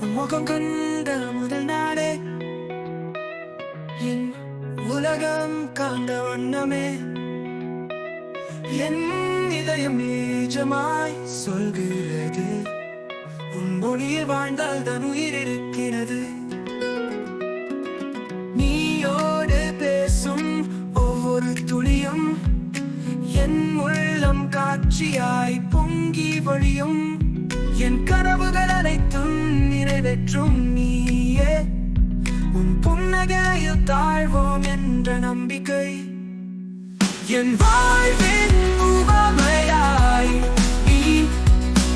உன் முகம் கண்ட முதல் நாளே என் உலகம் காண்ட வண்ணமே என் இதயம் நிஜமாய் சொல்கிறது உன் மொழியில் வாழ்ந்தால் தன் உயிர் இருக்கிறது. நீயோடு பேசும் ஒவ்வொரு துளியும் என் உள்ளம் காட்சியாய் பொங்கி வழியும். என் கனவுகள் அனைத்தும் நிறைவேற்றும் நீயே. உன் புன்னகையில் தாழ்வோம் என்ற நம்பிக்கை என் வாழ்வின் உவமையாய்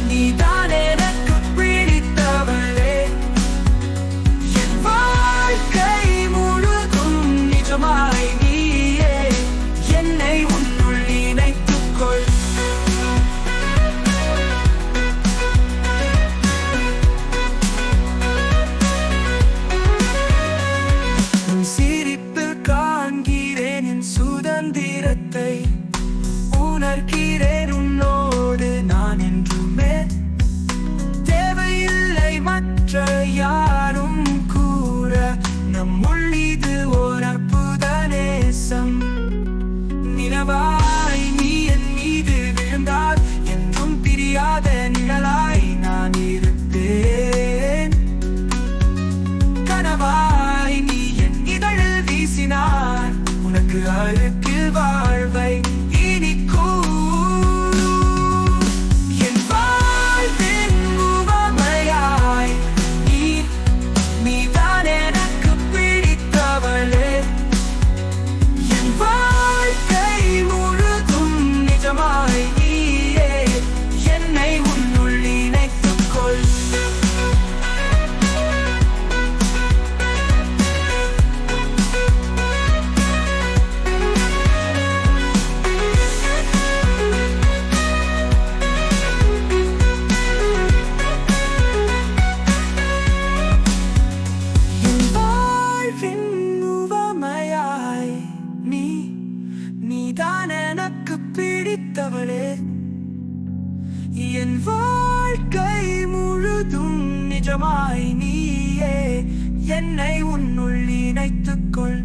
நீதான் எனக்கு பிடித்தவளே. என் வாழ்க்கை முழுதும் நிஜமாய் நீயே. என்னை உன்னுள் இணைத்துக்கொள். உன் சிரிப்பில் காண்கிறேன் என் சுதந்திரத்தை. உணர்கிறேன் உன்னோடு நான் என்றுமே. தேவையில்லை மற்ற யாரும் கூற. நம்முள் இது ஓர் அற்புத நேசம். நிலவாய் நீ என் மீது விழுந்தால் என்றும் பிரியாத நிழலாய் நான் இருப்பேன். கனவாய் நீ என் இதழில் வீசினார் உனக்கு அழுக்கு வாழ்வை நீதான் எனக்கு பிடித்தவளே. என் வாழ்க்கை முழுதும் நிஜமாய் நீயே. என்னை உன்னுள் இணைத்துக்கொள்.